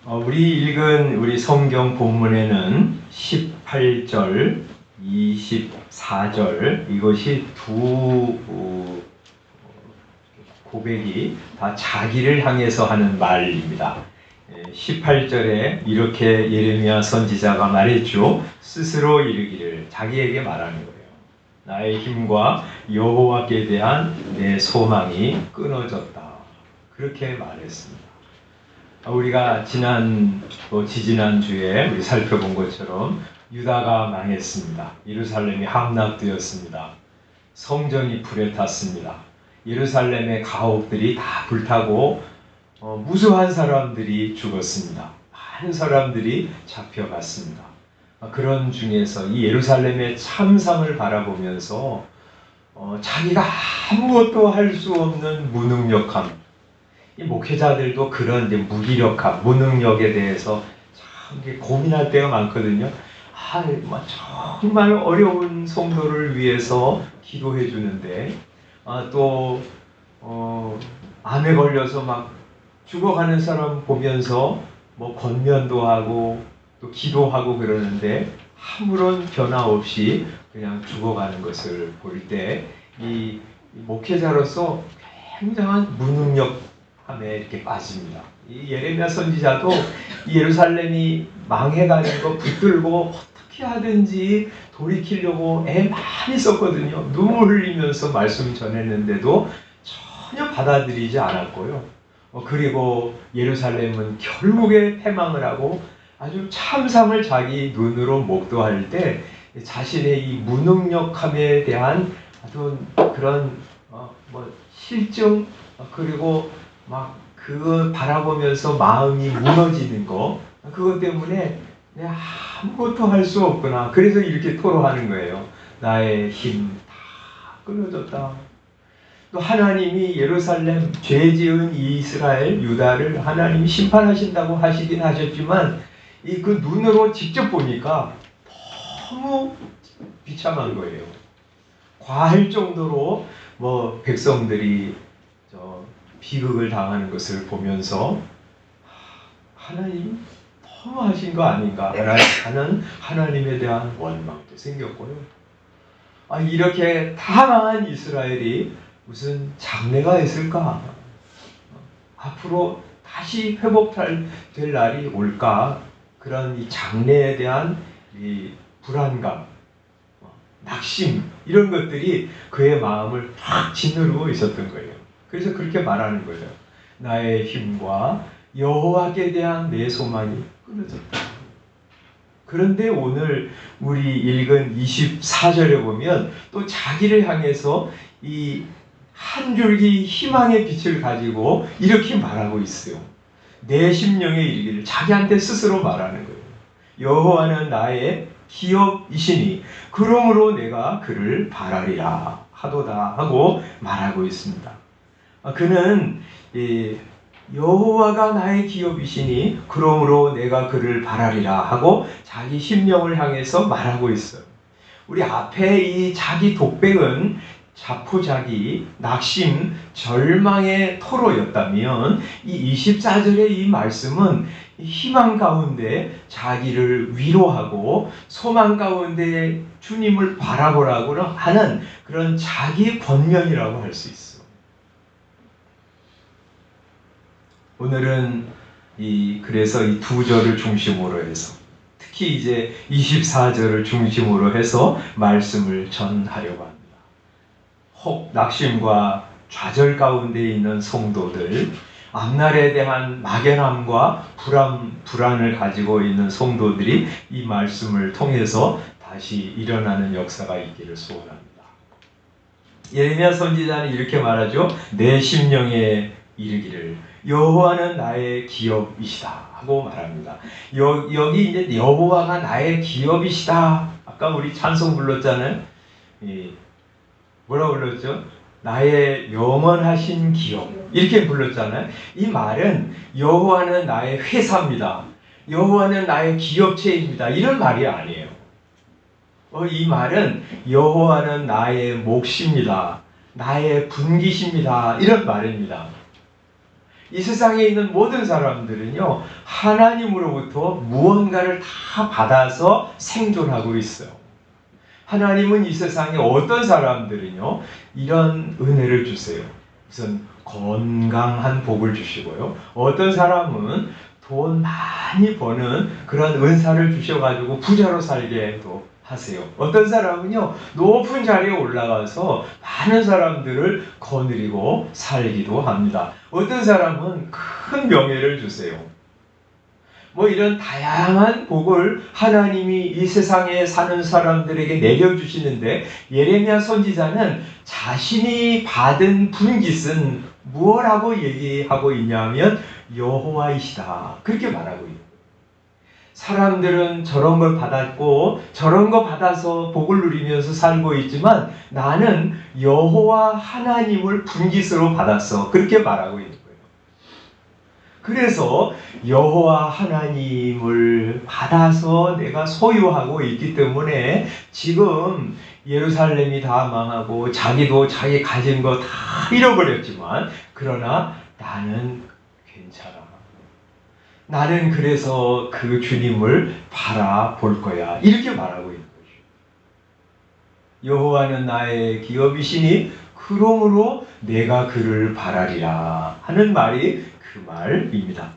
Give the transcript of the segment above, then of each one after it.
우리 읽은 우리 성경 본문에는 18절, 24절 이것이 두 고백이 다 자기를 향해서 하는 말입니다. 18절에 이렇게 예레미야 선지자가 말했죠. 스스로 이르기를 자기에게 말하는 거예요. 나의 힘과 여호와께 대한 내 소망이 끊어졌다. 그렇게 말했습니다. 우리가 지지난 주에 우리 살펴본 것처럼 유다가 망했습니다. 예루살렘이 함락되었습니다. 성전이 불에 탔습니다. 예루살렘의 가옥들이 다 불타고 무수한 사람들이 죽었습니다. 많은 사람들이 잡혀갔습니다. 그런 중에서 이 예루살렘의 참상을 바라보면서 자기가 아무것도 할 수 없는 무능력함, 이 목회자들도 그런 이제 무기력함, 무능력에 대해서 참 고민할 때가 많거든요. 정말 어려운 성도를 위해서 기도해 주는데, 또 암에 걸려서 막 죽어가는 사람 보면서 뭐 권면도 하고 또 기도하고 그러는데 아무런 변화 없이 그냥 죽어가는 것을 볼 때 이 목회자로서 굉장한 무능력함에 이렇게 빠집니다. 이 예레미야 선지자도 이 예루살렘이 망해가는 거 붙들고 어떻게 하든지 돌이키려고 애 많이 썼거든요. 눈물 흘리면서 말씀 전했는데도 전혀 받아들이지 않았고요. 그리고 예루살렘은 결국에 패망을 하고 아주 참상을 자기 눈으로 목도할 때 자신의 이 무능력함에 대한 어떤 그런 실증, 그리고 막 그거 바라보면서 마음이 무너지는 거, 그것 때문에 내가 아무것도 할 수 없구나. 그래서 이렇게 토로하는 거예요. 나의 힘 다 끊어졌다. 또 하나님이 예루살렘 죄 지은 이스라엘 유다를 하나님이 심판하신다고 하시긴 하셨지만 이 그 눈으로 직접 보니까 너무 비참한 거예요. 과할 정도로 백성들이 비극을 당하는 것을 보면서 하나님 너무 하신 거 아닌가 하는 하나님에 대한 원망도 생겼고요. 이렇게 다 망한 이스라엘이 무슨 장래가 있을까? 앞으로 다시 회복될 날이 올까? 그런 이 장래에 대한 이 불안감, 낙심, 이런 것들이 그의 마음을 확 짓누르고 있었던 거예요. 그래서 그렇게 말하는 거예요. 나의 힘과 여호와께 대한 내 소망이 끊어졌다. 그런데 오늘 우리 읽은 24절에 보면 또 자기를 향해서 이 한 줄기 희망의 빛을 가지고 이렇게 말하고 있어요. 내 심령에 이르기를, 자기한테 스스로 말하는 거예요. 여호와는 나의 기업이시니 그러므로 내가 그를 바라리라 하도다 하고 말하고 있습니다. 그는 여호와가 나의 기업이시니 그러므로 내가 그를 바라리라 하고 자기 심령을 향해서 말하고 있어요. 우리 앞에 이 자기 독백은 자포자기, 낙심, 절망의 토로였다면 이 24절의 이 말씀은 희망 가운데 자기를 위로하고 소망 가운데 주님을 바라보라고 하는 그런 자기 권면이라고 할 수 있어. 오늘은 그래서 이 두 절을 중심으로 해서, 특히 이제 24절을 중심으로 해서 말씀을 전하려고 합니다. 혹 낙심과 좌절 가운데 있는 성도들, 앞날에 대한 막연함과 불안을 가지고 있는 성도들이 이 말씀을 통해서 다시 일어나는 역사가 있기를 소원합니다. 예레미야 선지자는 이렇게 말하죠. 내 심령에 이르기를 여호와는 나의 기업이시다 하고 말합니다. 여기 이제 여호와가 나의 기업이시다. 아까 우리 찬송 불렀잖아요. 뭐라고 불렀죠? 나의 영원하신 기업, 이렇게 불렀잖아요. 이 말은 여호와는 나의 회사입니다. 여호와는 나의 기업체입니다. 이런 말이 아니에요. 이 말은 여호와는 나의 몫입니다. 나의 분기십니다. 이런 말입니다. 이 세상에 있는 모든 사람들은요, 하나님으로부터 무언가를 다 받아서 생존하고 있어요. 하나님은 이 세상에 어떤 사람들은요, 이런 은혜를 주세요. 우선 건강한 복을 주시고요. 어떤 사람은 돈 많이 버는 그런 은사를 주셔가지고 부자로 살게도 하세요. 어떤 사람은요, 높은 자리에 올라가서 많은 사람들을 거느리고 살기도 합니다. 어떤 사람은 큰 명예를 주세요. 이런 다양한 복을 하나님이 이 세상에 사는 사람들에게 내려주시는데, 예레미야 선지자는 자신이 받은 분깃은 무엇라고 얘기하고 있냐면 여호와이시다, 그렇게 말하고 있어요. 사람들은 저런 걸 받았고 저런 거 받아서 복을 누리면서 살고 있지만 나는 여호와 하나님을 분깃으로 받았어, 그렇게 말하고 있는 거예요. 그래서 여호와 하나님을 받아서 내가 소유하고 있기 때문에 지금 예루살렘이 다 망하고 자기도 자기 가진 거 다 잃어버렸지만, 그러나 나는 괜찮아. 나는 그래서 그 주님을 바라볼 거야, 이렇게 말하고 있는 거죠. 여호와는 나의 기업이시니 그러므로 내가 그를 바라리라 하는 말이 그 말입니다.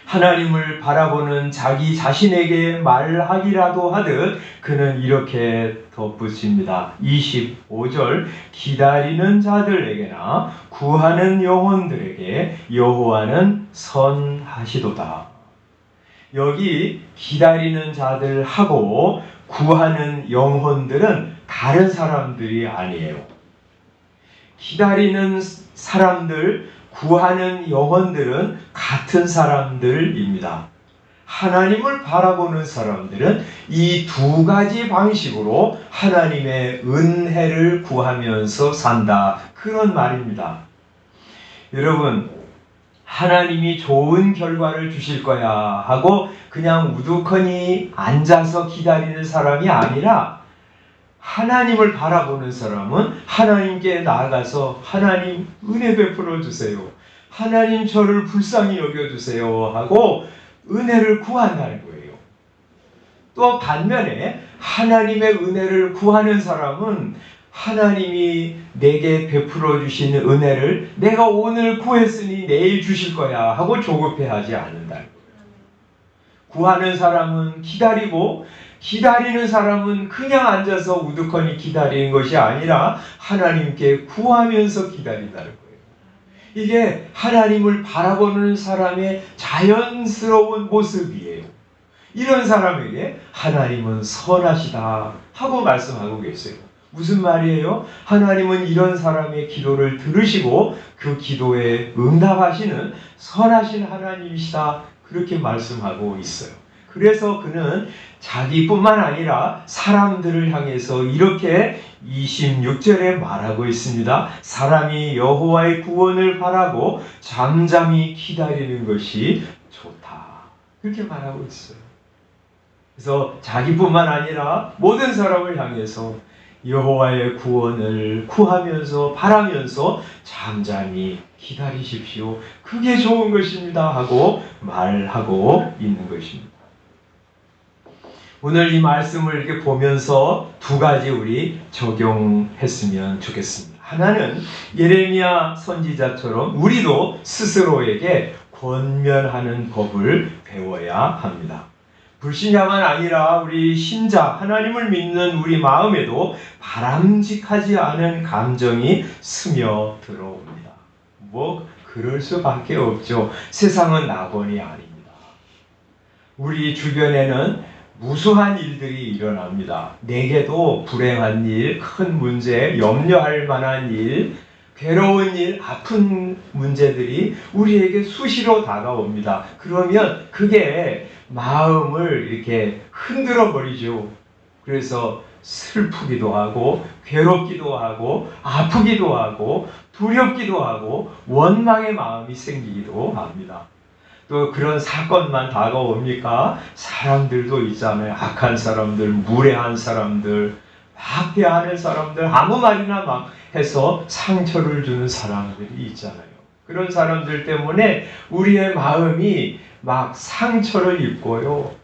하나님을 바라보는 자기 자신에게 말하기라도 하듯 그는 이렇게 덧붙입니다. 25절, 기다리는 자들에게나 구하는 영혼들에게 여호와는 선하시도다. 여기 기다리는 자들하고 구하는 영혼들은 다른 사람들이 아니에요. 기다리는 사람들, 구하는 영혼들은 같은 사람들입니다. 하나님을 바라보는 사람들은 이 두 가지 방식으로 하나님의 은혜를 구하면서 산다, 그런 말입니다. 여러분, 하나님이 좋은 결과를 주실 거야 하고 그냥 우두커니 앉아서 기다리는 사람이 아니라, 하나님을 바라보는 사람은 하나님께 나아가서 하나님 은혜 베풀어 주세요, 하나님 저를 불쌍히 여겨주세요 하고 은혜를 구한다는 거예요. 또 반면에 하나님의 은혜를 구하는 사람은 하나님이 내게 베풀어 주신 은혜를 내가 오늘 구했으니 내일 주실 거야 하고 조급해하지 않는다는 거예요. 구하는 사람은 기다리고, 기다리는 사람은 그냥 앉아서 우두커니 기다리는 것이 아니라 하나님께 구하면서 기다린다는 거예요. 이게 하나님을 바라보는 사람의 자연스러운 모습이에요. 이런 사람에게 하나님은 선하시다 하고 말씀하고 계세요. 무슨 말이에요? 하나님은 이런 사람의 기도를 들으시고 그 기도에 응답하시는 선하신 하나님이시다, 그렇게 말씀하고 있어요. 그래서 그는 자기뿐만 아니라 사람들을 향해서 이렇게 26절에 말하고 있습니다. 사람이 여호와의 구원을 바라고 잠잠히 기다리는 것이 좋다, 그렇게 말하고 있어요. 그래서 자기뿐만 아니라 모든 사람을 향해서 여호와의 구원을 구하면서 바라면서 잠잠히 기다리십시오, 그게 좋은 것입니다 하고 말하고 있는 것입니다. 오늘 이 말씀을 이렇게 보면서 두 가지 우리 적용했으면 좋겠습니다. 하나는 예레미야 선지자처럼 우리도 스스로에게 권면하는 법을 배워야 합니다. 불신자만 아니라 우리 신자, 하나님을 믿는 우리 마음에도 바람직하지 않은 감정이 스며들어옵니다. 그럴 수밖에 없죠. 세상은 낙원이 아닙니다. 우리 주변에는 무수한 일들이 일어납니다. 내게도 불행한 일, 큰 문제, 염려할 만한 일, 괴로운 일, 아픈 문제들이 우리에게 수시로 다가옵니다. 그러면 그게 마음을 이렇게 흔들어 버리죠. 그래서 슬프기도 하고 괴롭기도 하고 아프기도 하고 두렵기도 하고 원망의 마음이 생기기도 합니다. 또 그런 사건만 다가옵니까? 사람들도 있잖아요. 악한 사람들, 무례한 사람들, 막 대하는 사람들, 아무 말이나 막 해서 상처를 주는 사람들이 있잖아요. 그런 사람들 때문에 우리의 마음이 막 상처를 입고요,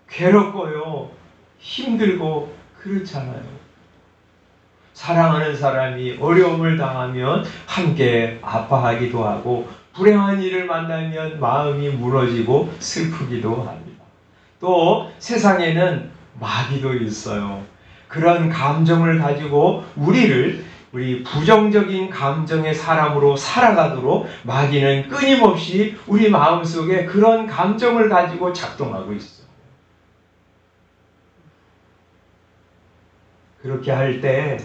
괴롭고요, 힘들고 그렇잖아요. 사랑하는 사람이 어려움을 당하면 함께 아파하기도 하고, 불행한 일을 만나면 마음이 무너지고 슬프기도 합니다. 또 세상에는 마귀도 있어요. 그런 감정을 가지고 우리 부정적인 감정의 사람으로 살아가도록 마귀는 끊임없이 우리 마음속에 그런 감정을 가지고 작동하고 있어요. 그렇게 할 때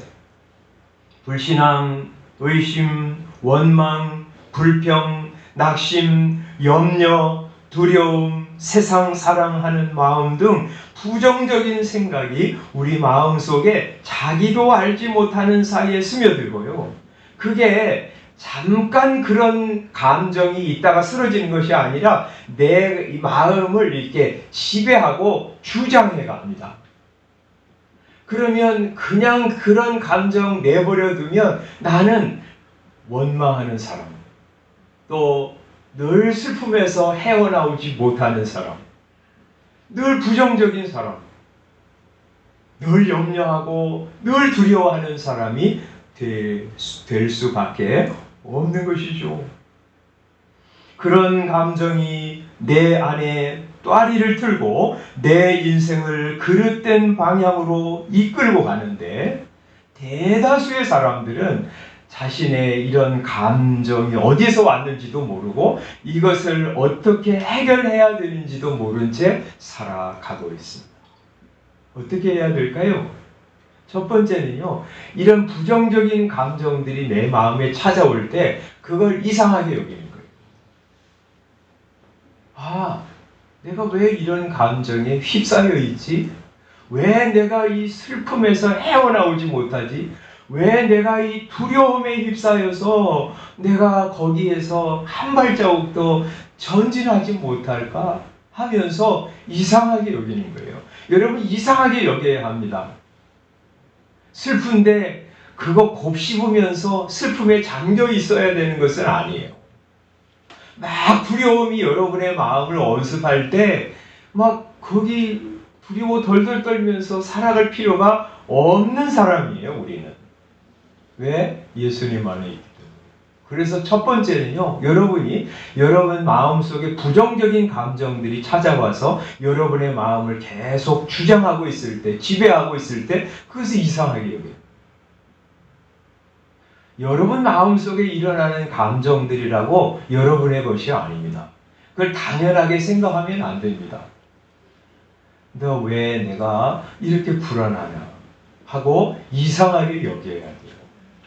불신앙, 의심, 원망, 불평, 낙심, 염려, 두려움, 세상 사랑하는 마음 등 부정적인 생각이 우리 마음속에 자기도 알지 못하는 사이에 스며들고요. 그게 잠깐 그런 감정이 있다가 쓰러지는 것이 아니라 내 마음을 이렇게 지배하고 주장해 갑니다. 그러면 그냥 그런 감정 내버려 두면 나는 원망하는 사람, 또 늘 슬픔에서 헤어나오지 못하는 사람, 늘 부정적인 사람, 늘 염려하고 늘 두려워하는 사람이 될 수밖에 없는 것이죠. 그런 감정이 내 안에 또아리를 틀고 내 인생을 그릇된 방향으로 이끌고 가는데, 대다수의 사람들은 자신의 이런 감정이 어디서 왔는지도 모르고 이것을 어떻게 해결해야 되는지도 모른 채 살아가고 있습니다. 어떻게 해야 될까요? 첫 번째는요, 이런 부정적인 감정들이 내 마음에 찾아올 때 그걸 이상하게 여기는 거예요. 아, 내가 왜 이런 감정에 휩싸여 있지? 왜 내가 이 슬픔에서 헤어나오지 못하지? 왜 내가 이 두려움에 휩싸여서 내가 거기에서 한 발자국도 전진하지 못할까? 하면서 이상하게 여기는 거예요. 여러분, 이상하게 여겨야 합니다. 슬픈데 그거 곱씹으면서 슬픔에 잠겨 있어야 되는 것은 아니에요. 막 두려움이 여러분의 마음을 언습할 때 막 거기 두려워 덜덜 떨면서 살아갈 필요가 없는 사람이에요, 우리는. 왜? 예수님 안에 있기 때문에. 그래서 첫 번째는요, 여러분 마음속에 부정적인 감정들이 찾아와서 여러분의 마음을 계속 주장하고 있을 때, 지배하고 있을 때 그것을 이상하게 여겨요. 여러분 마음속에 일어나는 감정들이라고 여러분의 것이 아닙니다. 그걸 당연하게 생각하면 안 됩니다. 너 왜 내가 이렇게 불안하냐 하고 이상하게 여겨야 돼요.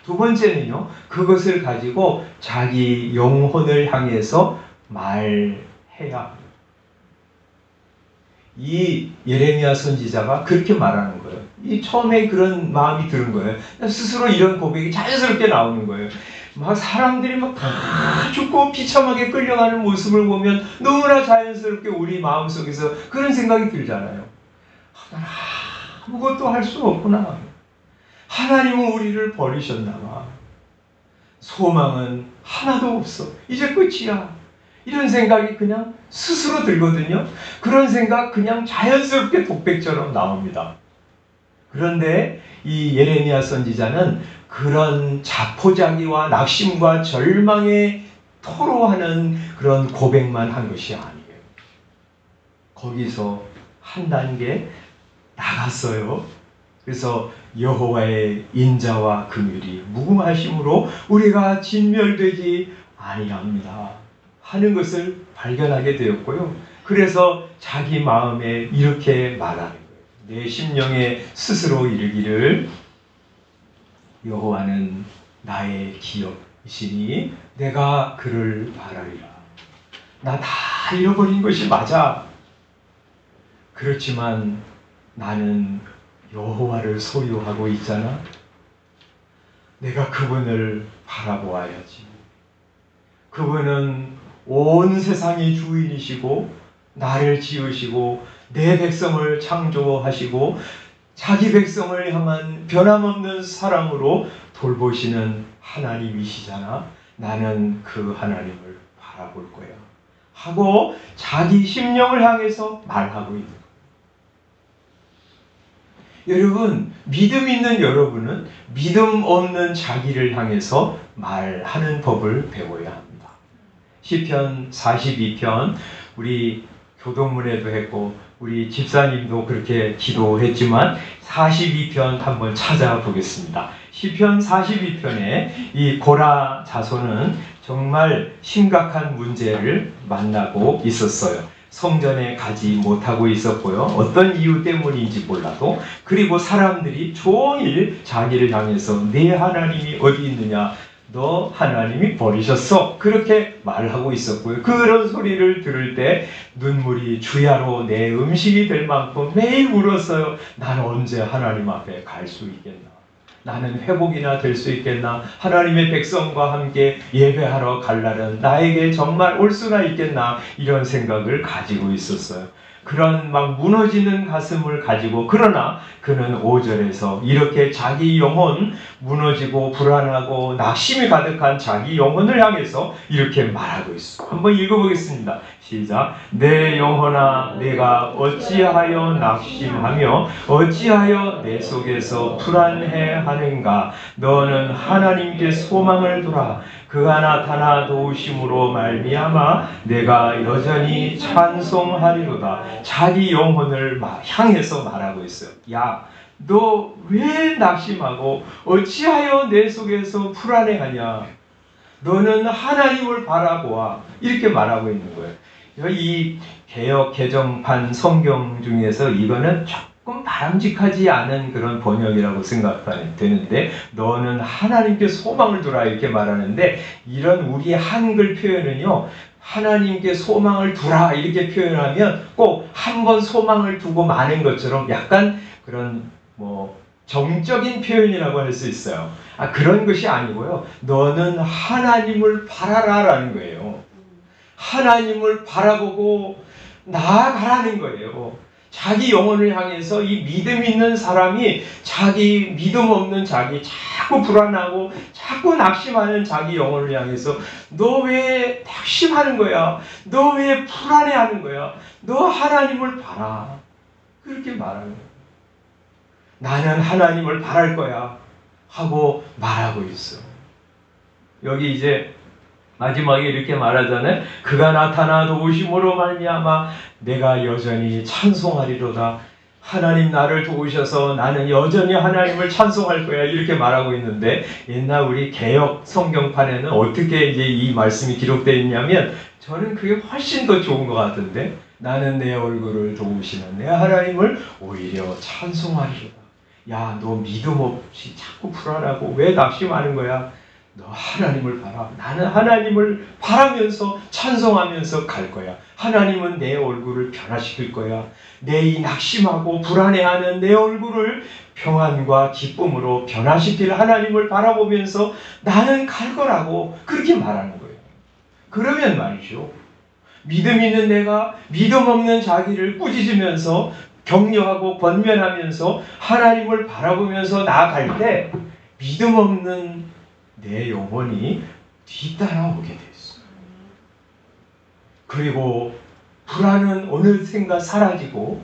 두 번째는요, 그것을 가지고 자기 영혼을 향해서 말해야 합니다. 이 예레미야 선지자가 그렇게 말하는 거예요. 이 처음에 그런 마음이 드는 거예요. 스스로 이런 고백이 자연스럽게 나오는 거예요. 막 사람들이 막 다 죽고 비참하게 끌려가는 모습을 보면 너무나 자연스럽게 우리 마음속에서 그런 생각이 들잖아요. 나는 아무것도 할 수 없구나. 하나님은 우리를 버리셨나 봐. 소망은 하나도 없어. 이제 끝이야. 이런 생각이 그냥 스스로 들거든요. 그런 생각 그냥 자연스럽게 독백처럼 나옵니다. 그런데 이 예레미야 선지자는 그런 자포자기와 낙심과 절망에 토로하는 그런 고백만 한 것이 아니에요. 거기서 한 단계 나갔어요. 그래서 여호와의 인자와 긍휼이 무궁하심으로 우리가 진멸되지 아니합니다 하는 것을 발견하게 되었고요. 그래서 자기 마음에 이렇게 말하는 거예요. 내 심령에 스스로 이르기를 여호와는 나의 기업이시니 내가 그를 바라리라. 나 다 잃어버린 것이 맞아. 그렇지만 나는 여호와를 소유하고 있잖아. 내가 그분을 바라보아야지. 그분은 온 세상의 주인이시고 나를 지으시고 내 백성을 창조하시고 자기 백성을 향한 변함없는 사랑으로 돌보시는 하나님이시잖아. 나는 그 하나님을 바라볼 거야 하고 자기 심령을 향해서 말하고 있는 거예요. 여러분, 믿음 있는 여러분은 믿음 없는 자기를 향해서 말하는 법을 배워야 합니다. 시편 42편 우리 교동문에도 했고 우리 집사님도 그렇게 기도했지만 42편 한번 찾아보겠습니다. 시편 42편에 이 고라 자손은 정말 심각한 문제를 만나고 있었어요. 성전에 가지 못하고 있었고요. 어떤 이유 때문인지 몰라도. 그리고 사람들이 종일 자기를 향해서 네 하나님이 어디 있느냐, 너 하나님이 버리셨어, 그렇게 말하고 있었고요. 그런 소리를 들을 때 눈물이 주야로 내 음식이 될 만큼 매일 울었어요. 나는 언제 하나님 앞에 갈 수 있겠나, 나는 회복이나 될 수 있겠나, 하나님의 백성과 함께 예배하러 갈 날은 나에게 정말 올 수나 있겠나, 이런 생각을 가지고 있었어요. 그런 막 무너지는 가슴을 가지고, 그러나 그는 5절에서 이렇게 자기 영혼, 무너지고 불안하고 낙심이 가득한 자기 영혼을 향해서 이렇게 말하고 있어. 한번 읽어보겠습니다. 시작. 내 영혼아, 내가 어찌하여 낙심하며 어찌하여 내 속에서 불안해하는가. 너는 하나님께 소망을 두라. 그가 나타나 도우심으로 말미암아 내가 여전히 찬송하리로다. 자기 영혼을 향해서 말하고 있어요. 야, 너 왜 낙심하고 어찌하여 내 속에서 불안해하냐. 너는 하나님을 바라보아. 이렇게 말하고 있는 거예요. 이 개역 개정판 성경 중에서 이거는 조금 바람직하지 않은 그런 번역이라고 생각되는데, 너는 하나님께 소망을 두라 이렇게 말하는데, 이런 우리 한글 표현은요, 하나님께 소망을 두라 이렇게 표현하면 꼭 한 번 소망을 두고 마는 것처럼 약간 그런 정적인 표현이라고 할 수 있어요. 그런 것이 아니고요, 너는 하나님을 바라라라는 거예요. 하나님을 바라보고 나아가라는 거예요. 자기 영혼을 향해서 이 믿음 있는 사람이 자기 믿음 없는 자기, 자꾸 불안하고 자꾸 낙심하는 자기 영혼을 향해서 너 왜 낙심하는 거야? 너 왜 불안해하는 거야? 너 하나님을 바라. 그렇게 말하는 거예요. 나는 하나님을 바랄 거야 하고 말하고 있어. 여기 이제 마지막에 이렇게 말하잖아요. 그가 나타나 도우심으로 말미암아 내가 여전히 찬송하리로다. 하나님 나를 도우셔서 나는 여전히 하나님을 찬송할 거야 이렇게 말하고 있는데, 옛날 우리 개역 성경판에는 어떻게 이제 이 말씀이 기록되어 있냐면, 저는 그게 훨씬 더 좋은 것 같은데, 나는 내 얼굴을 도우시는 내 하나님을 오히려 찬송하리로다. 야, 너 믿음 없이 자꾸 불안하고 왜 낙심하는 거야? 너 하나님을 바라. 나는 하나님을 바라면서 찬송하면서 갈 거야. 하나님은 내 얼굴을 변화시킬 거야. 내 이 낙심하고 불안해하는 내 얼굴을 평안과 기쁨으로 변화시킬 하나님을 바라보면서 나는 갈 거라고 그렇게 말하는 거예요. 그러면 말이죠, 믿음 있는 내가 믿음 없는 자기를 꾸짖으면서 격려하고 권면하면서 하나님을 바라보면서 나아갈 때 믿음 없는 내 영혼이 뒤따라오게 됐어요. 그리고 불안은 어느샌가 사라지고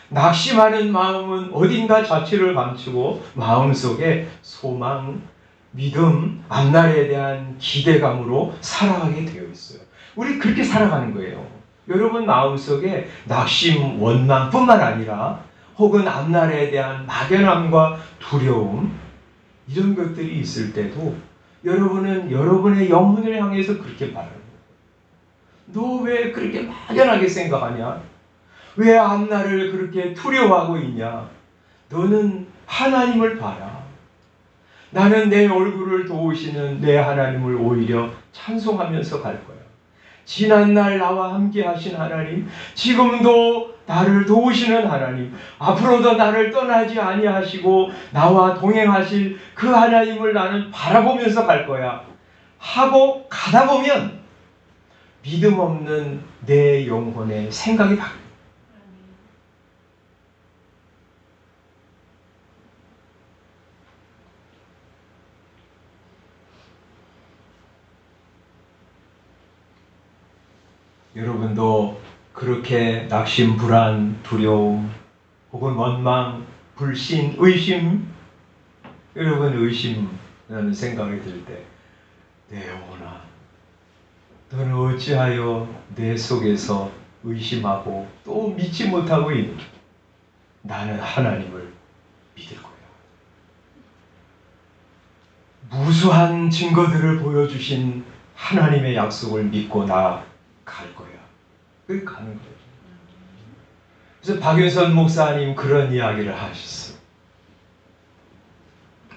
낙심하는 마음은 어딘가 자취를 감추고 마음속에 소망, 믿음, 앞날에 대한 기대감으로 살아가게 되어 있어요. 우리 그렇게 살아가는 거예요. 여러분 마음속에 낙심, 원망뿐만 아니라 혹은 앞날에 대한 막연함과 두려움, 이런 것들이 있을 때도 여러분은 여러분의 영혼을 향해서 그렇게 말하는 거예요. 너 왜 그렇게 막연하게 생각하냐? 왜 앞날을 그렇게 두려워하고 있냐? 너는 하나님을 봐라. 나는 내 얼굴을 도우시는 내 하나님을 오히려 찬송하면서 갈 거야. 지난날 나와 함께 하신 하나님, 지금도 나를 도우시는 하나님, 앞으로도 나를 떠나지 아니하시고 나와 동행하실 그 하나님을 나는 바라보면서 갈 거야 하고 가다 보면 믿음 없는 내 영혼의 생각이 바뀌어요. 여러분도 그렇게 낙심, 불안, 두려움, 혹은 원망, 불신, 의심, 여러분 의심이라는 생각이 들 때, 내 영혼아, 너는 어찌하여 내 속에서 의심하고 또 믿지 못하고 있느냐? 나는 하나님을 믿을 거야. 무수한 증거들을 보여주신 하나님의 약속을 믿고 나갈 거야. 그 가는 거예요. 그래서 박윤선 목사님 그런 이야기를 하셨어요.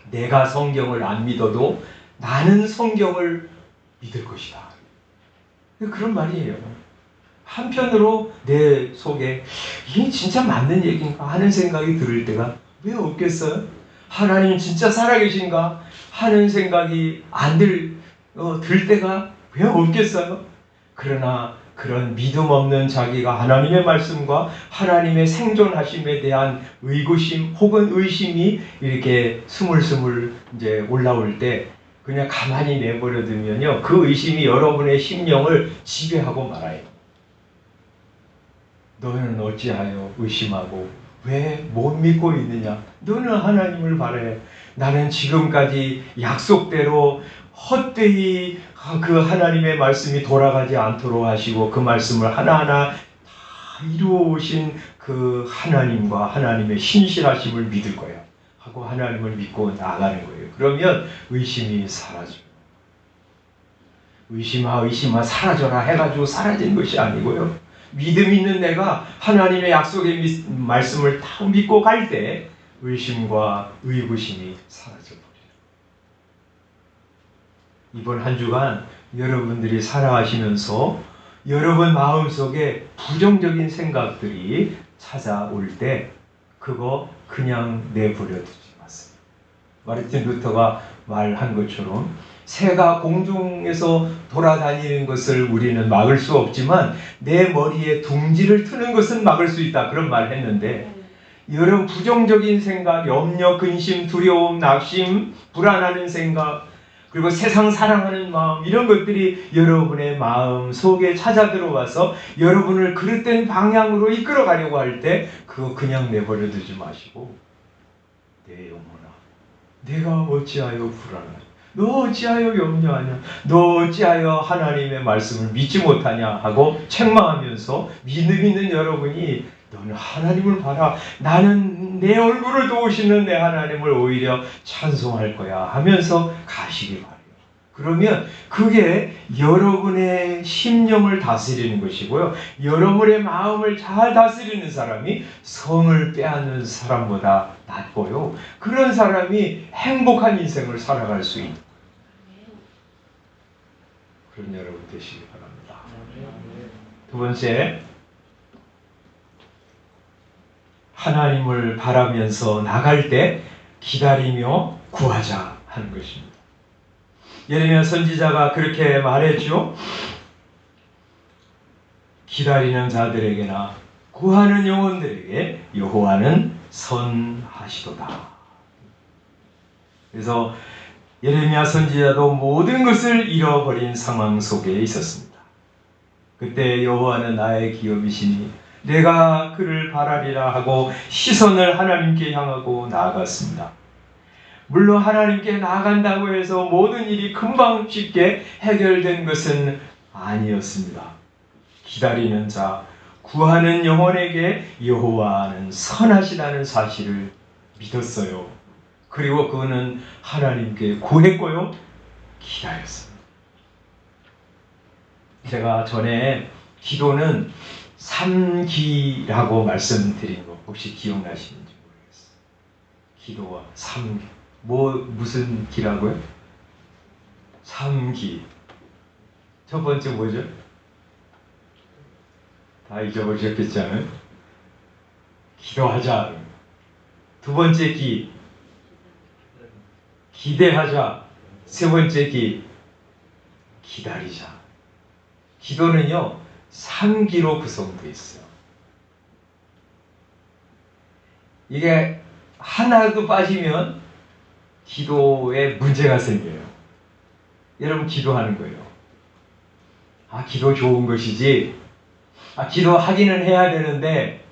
내가 성경을 안 믿어도 나는 성경을 믿을 것이다. 그런 말이에요. 한편으로 내 속에 이게 진짜 맞는 얘기인가 하는 생각이 들을 때가 왜 없겠어요? 하나님 진짜 살아계신가 하는 생각이 들 때가 왜 없겠어요? 그러나 그런 믿음 없는 자기가 하나님의 말씀과 하나님의 생존하심에 대한 의구심 혹은 의심이 이렇게 스물스물 이제 올라올 때 그냥 가만히 내버려 두면요, 그 의심이 여러분의 심령을 지배하고 말아요. 너는 어찌하여 의심하고 왜 못 믿고 있느냐? 너는 하나님을 바라해. 나는 지금까지 약속대로 헛되이 그 하나님의 말씀이 돌아가지 않도록 하시고 그 말씀을 하나하나 다 이루어오신 그 하나님과 하나님의 신실하심을 믿을 거야 하고 하나님을 믿고 나가는 거예요. 그러면 의심이 사라져요. 의심아 사라져라 해가지고 사라지는 것이 아니고요, 믿음 있는 내가 하나님의 약속의 말씀을 다 믿고 갈 때 의심과 의구심이 사라져버려요. 이번 한 주간 여러분들이 살아가시면서 여러분 마음속에 부정적인 생각들이 찾아올 때 그거 그냥 내버려 두지 마세요. 마르틴 루터가 말한 것처럼 새가 공중에서 돌아다니는 것을 우리는 막을 수 없지만 내 머리에 둥지를 트는 것은 막을 수 있다, 그런 말을 했는데, 여러분 부정적인 생각, 염려, 근심, 두려움, 낙심, 불안하는 생각, 그리고 세상 사랑하는 마음, 이런 것들이 여러분의 마음 속에 찾아 들어와서 여러분을 그릇된 방향으로 이끌어 가려고 할 때 그거 그냥 내버려 두지 마시고, 내 영혼아, 내가 어찌하여 불안하냐? 너 어찌하여 염려하냐? 너 어찌하여 하나님의 말씀을 믿지 못하냐? 하고 책망하면서 믿음 있는 여러분이 너는 하나님을 봐라. 나는 내 얼굴을 도우시는 내 하나님을 오히려 찬송할 거야 하면서 가시기 바래요. 그러면 그게 여러분의 심령을 다스리는 것이고요, 여러분의 마음을 잘 다스리는 사람이 성을 빼앗는 사람보다 낫고요, 그런 사람이 행복한 인생을 살아갈 수 있는 그런 여러분 되시기 바랍니다. 두 번째, 하나님을 바라면서 나갈 때 기다리며 구하자 하는 것입니다. 예레미야 선지자가 그렇게 말했죠. 기다리는 자들에게나 구하는 영혼들에게 여호와는 선하시도다. 그래서 예레미야 선지자도 모든 것을 잃어버린 상황 속에 있었습니다. 그때 여호와는 나의 기업이시니 내가 그를 바라리라 하고 시선을 하나님께 향하고 나아갔습니다. 물론 하나님께 나아간다고 해서 모든 일이 금방 쉽게 해결된 것은 아니었습니다. 기다리는 자, 구하는 영혼에게 여호와는 선하시다는 사실을 믿었어요. 그리고 그는 하나님께 구했고요, 기다렸습니다. 제가 전에 기도는 3기라고 말씀드린 거 혹시 기억나시는지 모르겠어요. 기도와 3기. 무슨 기라고요? 3기. 첫 번째 뭐죠? 다 잊어버리셨겠잖아요. 기도하자. 두 번째 기, 기대하자. 세 번째 기, 기다리자. 기도는요 3기로 구성되어 있어요. 이게 하나도 빠지면 기도에 문제가 생겨요. 여러분 기도하는 거예요. 기도 좋은 것이지 기도하기는 해야 되는데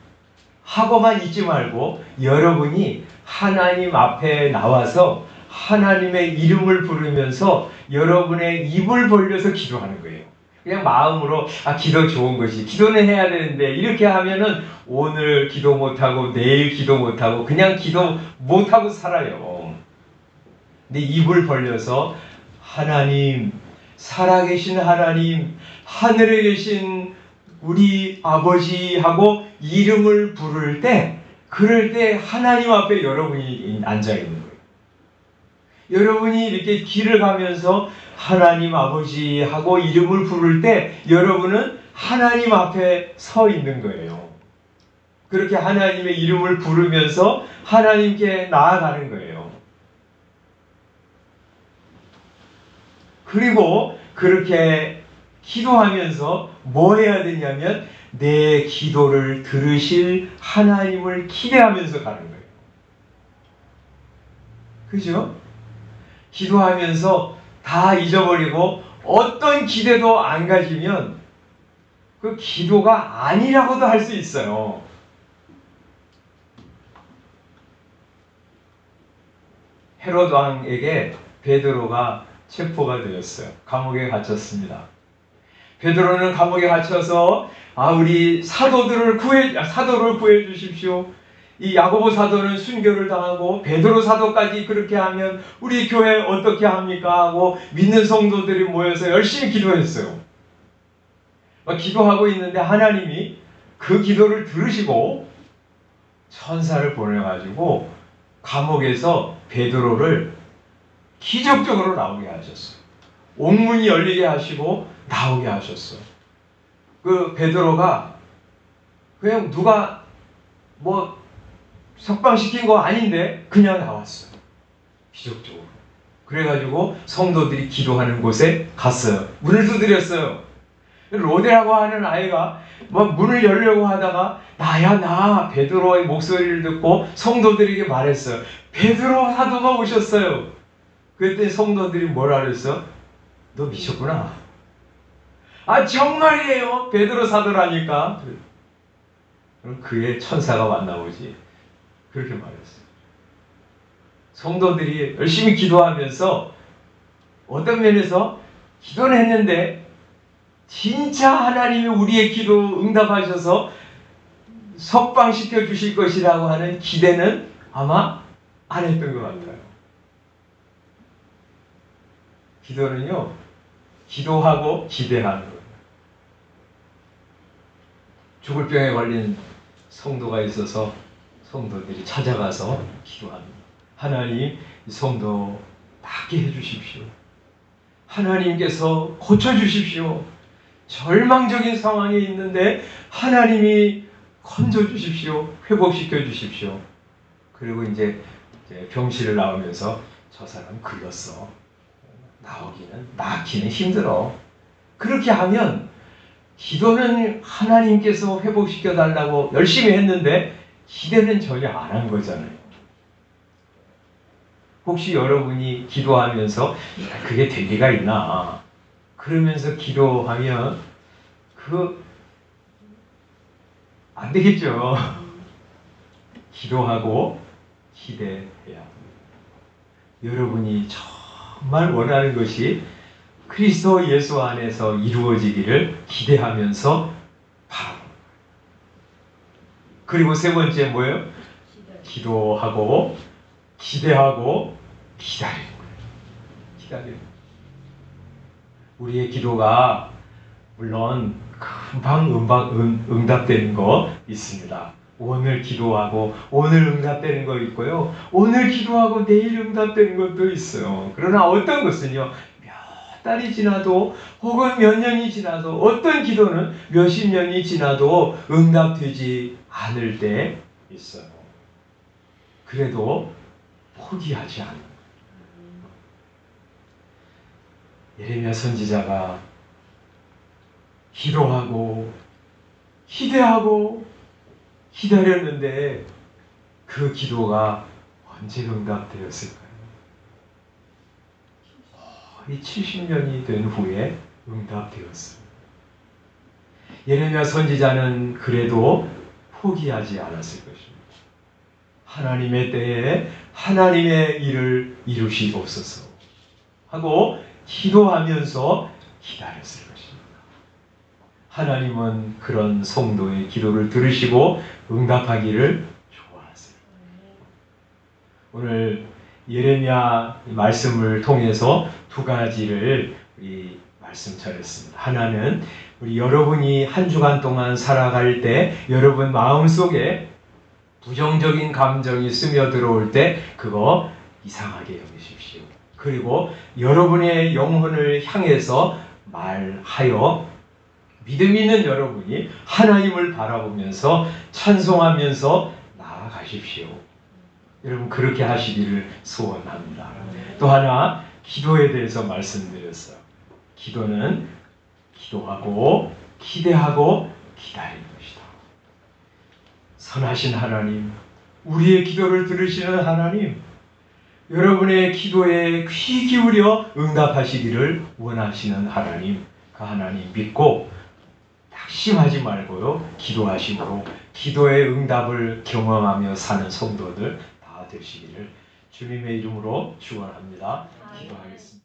하고만 있지 말고 여러분이 하나님 앞에 나와서 하나님의 이름을 부르면서 여러분의 입을 벌려서 기도하는 거예요. 그냥 마음으로 기도 좋은 것이 기도는 해야 되는데 이렇게 하면은 오늘 기도 못하고 내일 기도 못하고 그냥 기도 못하고 살아요. 근데 입을 벌려서 하나님, 살아계신 하나님, 하늘에 계신 우리 아버지하고 이름을 부를 때, 그럴 때 하나님 앞에 여러분이 앉아 있는 거예요. 여러분이 이렇게 길을 가면서 하나님 아버지하고 이름을 부를 때 여러분은 하나님 앞에 서 있는 거예요. 그렇게 하나님의 이름을 부르면서 하나님께 나아가는 거예요. 그리고 그렇게 기도하면서 뭐 해야 되냐면 내 기도를 들으실 하나님을 기대하면서 가는 거예요. 그죠? 기도하면서 다 잊어버리고 어떤 기대도 안 가지면 그 기도가 아니라고도 할 수 있어요. 헤롯 왕에게 베드로가 체포가 되었어요. 감옥에 갇혔습니다. 베드로는 감옥에 갇혀서 우리 사도를 구해 주십시오. 이 야고보 사도는 순교를 당하고 베드로 사도까지 그렇게 하면 우리 교회 어떻게 합니까? 하고 믿는 성도들이 모여서 열심히 기도했어요. 기도하고 있는데 하나님이 그 기도를 들으시고 천사를 보내가지고 감옥에서 베드로를 기적적으로 나오게 하셨어요. 옥문이 열리게 하시고 나오게 하셨어요. 그 베드로가 그냥 누가 석방시킨 거 아닌데 그냥 나왔어요. 기적적으로. 그래가지고 성도들이 기도하는 곳에 갔어요. 문을 두드렸어요. 로데라고 하는 아이가 문을 열려고 하다가 나 베드로의 목소리를 듣고 성도들에게 말했어요. 베드로 사도가 오셨어요. 그랬더니 성도들이 뭐라 그랬어? 너 미쳤구나. 정말이에요. 베드로 사도라니까. 그럼 그의 천사가 만나오지. 그렇게 말했어요. 성도들이 열심히 기도하면서 어떤 면에서 기도는 했는데 진짜 하나님이 우리의 기도 응답하셔서 석방시켜 주실 것이라고 하는 기대는 아마 안 했던 것 같아요. 기도는요, 기도하고 기대하는 거예요. 죽을 병에 걸린 성도가 있어서 성도들이 찾아가서 기도합니다. 하나님, 이 성도 낫게 해주십시오. 하나님께서 고쳐주십시오. 절망적인 상황에 있는데 하나님이 건져주십시오. 회복시켜 주십시오. 그리고 이제 병실을 나오면서 저 사람 글렀어. 낳기는 힘들어. 그렇게 하면 기도는 하나님께서 회복시켜 달라고 열심히 했는데 기대는 전혀 안 한 거잖아요. 혹시 여러분이 기도하면서 그게 될 리가 있나? 그러면서 기도하면 안 되겠죠. 기도하고 기대해야 합니다. 여러분이 정말 원하는 것이 그리스도 예수 안에서 이루어지기를 기대하면서 바라봅니다. 그리고 세 번째 뭐예요? 기도하고 기대하고 기다리는 거예요. 기다리는 거예요. 우리의 기도가 물론 금방 응답되는 거 있습니다. 오늘 기도하고 오늘 응답되는 거 있고요. 오늘 기도하고 내일 응답되는 것도 있어요. 그러나 어떤 것은요, 몇 달이 지나도 혹은 몇 년이 지나도 어떤 기도는 몇십 년이 지나도 응답되지 않을 때 있어요. 그래도 포기하지 않는 거예요. 예레미야 선지자가 기도하고 기대하고 기다렸는데 그 기도가 언제 응답되었을까요? 거의 70년이 된 후에 응답되었습니다. 예레미야 선지자는 그래도 포기하지 않았을 것입니다. 하나님의 때에 하나님의 일을 이루시옵소서 하고 기도하면서 기다렸을 것입니다. 하나님은 그런 성도의 기도를 들으시고 응답하기를 좋아하세요. 오늘 예레미야 말씀을 통해서 두 가지를 우리 말씀 전했습니다. 하나는 우리 여러분이 한 주간 동안 살아갈 때 여러분 마음속에 부정적인 감정이 스며들어올 때 그거 이상하게 여기십시오. 그리고 여러분의 영혼을 향해서 말하여 믿음 있는 여러분이 하나님을 바라보면서 찬송하면서 나아가십시오. 여러분 그렇게 하시기를 소원합니다. 또 하나 기도에 대해서 말씀드렸어요. 기도는 기도하고 기대하고 기다리는 것이다. 선하신 하나님, 우리의 기도를 들으시는 하나님, 여러분의 기도에 귀 기울여 응답하시기를 원하시는 하나님, 그 하나님 믿고 낙심하지 말고요, 기도하심으로 기도의 응답을 경험하며 사는 성도들 다 되시기를 주님의 이름으로 축원합니다. 기도하겠습니다.